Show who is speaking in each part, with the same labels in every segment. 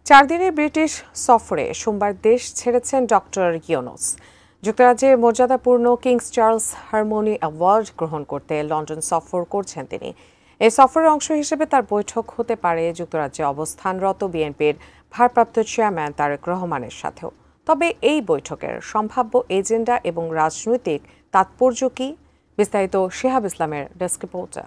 Speaker 1: 4 দিনের ব্রিটিশ সফরে সোমবার দেশ ছেড়েছেন ডক্টর ইউনূস। যুক্তরাজ্যের মর্যাদাপূর্ণ কিংস চার্লস হারমোনি অ্যাওয়ার্ড গ্রহণ করতে লন্ডন সফর করছেন তিনি। এই সফরের অংশ হিসেবে তার বৈঠক হতে পারে যুক্তরাজ্যে অবস্থানরত বিএনপির ভারপ্রাপ্ত চেয়ারম্যান তারেক রহমানের সাথেও। তবে এই বৈঠকের সম্ভাব্য এজেন্ডা এবং রাজনৈতিক তাৎপর্য কি, বিস্তারিত শিহাব ইসলামের ডেস্ক রিপোর্টে।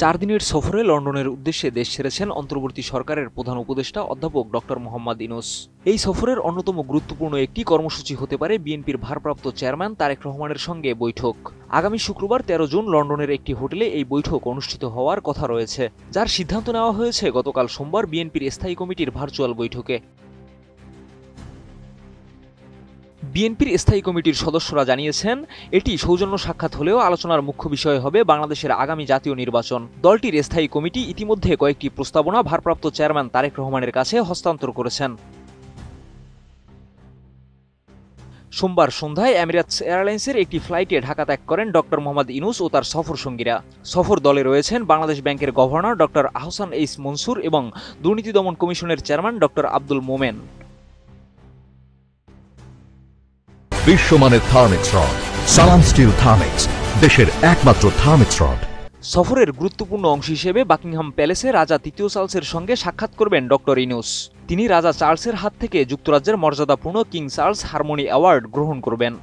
Speaker 2: 4 দিনের সফরে লন্ডনের উদ্দেশ্যে দেশ ছেড়েছেন অন্তর্বর্তী সরকারের প্রধান উপদেষ্টা অধ্যাপক ডক্টর মোহাম্মদ ইউনূস। এই সফরের অন্যতম গুরুত্বপূর্ণ একটি কর্মসূচি হতে পারে বিএনপির ভারপ্রাপ্ত চেয়ারম্যান তারেক রহমানের সঙ্গে বৈঠক। আগামী শুক্রবার 13 জুন লন্ডনের একটি হোটেলে এই বৈঠক অনুষ্ঠিত হওয়ার কথা রয়েছে, যার সিদ্ধান্ত নেওয়া হয়েছে গতকাল সোমবার বিএনপির স্থায়ী কমিটির ভার্চুয়াল বৈঠকে। বিএনপির স্থায়ী কমিটির সদস্যরা জানিয়েছেন, এটি সৌজন্য সাক্ষাৎ হলেও আলোচনার মুখ্য বিষয় হবে বাংলাদেশের আগামী জাতীয় নির্বাচন। দলটির স্থায়ী কমিটি ইতিমধ্যে কয়েকটি প্রস্তাবনা ভারপ্রাপ্ত চেয়ারম্যান তারেক রহমানের কাছে হস্তান্তর করেছেন। সোমবার সন্ধ্যায় এমিরেটস এয়ারলাইন্সের একটি ফ্লাইটে ঢাকা ত্যাগ করেন ডক্টর মোহাম্মদ ইউনূস ও তার সফর সঙ্গীরা। সফর দলে রয়েছেন বাংলাদেশ ব্যাংকের governor doctor Ahsan H Mansur এবং দুর্নীতি দমন কমিশনের চেয়ারম্যান ডক্টর আব্দুল মোমেন।
Speaker 3: বিশ্বমানের থার্মিক্স রড, সালাম স্টিল থার্মিক্স, দেশের একমাত্র থার্মিক্স রড।
Speaker 2: সফরের গুরুত্বপূর্ণ অংশ হিসেবে বাকিংহাম প্যালেসে রাজা তৃতীয় চার্লসের সঙ্গে সাক্ষাৎ করবেন ডক্টর ইউনূস। তিনি রাজা চার্লসের হাত থেকে যুক্তরাজ্যের মর্যাদাপূর্ণ কিং চার্লস হারমোনি অ্যাওয়ার্ড গ্রহণ করবেন।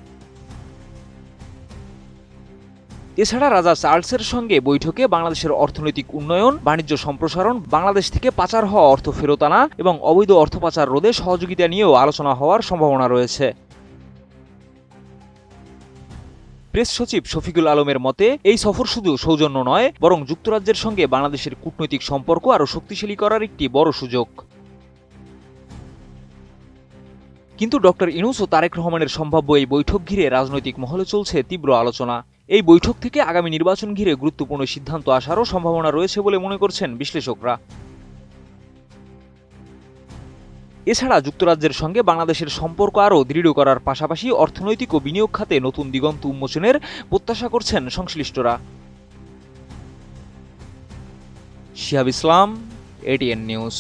Speaker 2: এছাড়া রাজা চার্লসের সঙ্গে বৈঠকে বাংলাদেশের অর্থনৈতিক উন্নয়ন, বাণিজ্য সম্প্রসারণ, বাংলাদেশ থেকে পাচার হওয়া অর্থ ফেরত আনা এবং অবৈধ অর্থ পাচার রোধে সহযোগিতা নিয়েও আলোচনা হওয়ার সম্ভাবনা রয়েছে। প্রেস সচিব শফিকুল আলমের মতে, এই সফর শুধু সৌজন্য নয়, বরং যুক্তরাজ্যের সঙ্গে বাংলাদেশের কূটনৈতিক সম্পর্ক আরও শক্তিশালী করার একটি বড় সুযোগ। কিন্তু ডক্টর ইউনূস ও তারেক রহমানের সম্ভাব্য এই বৈঠক ঘিরে রাজনৈতিক মহলে চলছে তীব্র আলোচনা। এই বৈঠক থেকে আগামী নির্বাচন ঘিরে গুরুত্বপূর্ণ সিদ্ধান্ত আসারও সম্ভাবনা রয়েছে বলে মনে করছেন বিশ্লেষকরা। এছাড়া যুক্তরাজ্যের সঙ্গে বাংলাদেশের সম্পর্ক আরও দৃঢ় করার পাশাপাশি অর্থনৈতিক ও বিনিয়োগ খাতে নতুন দিগন্ত উন্মোচনের প্রত্যাশা করছেন সংশ্লিষ্টরা। শিহাব ইসলাম, এটিএন নিউজ।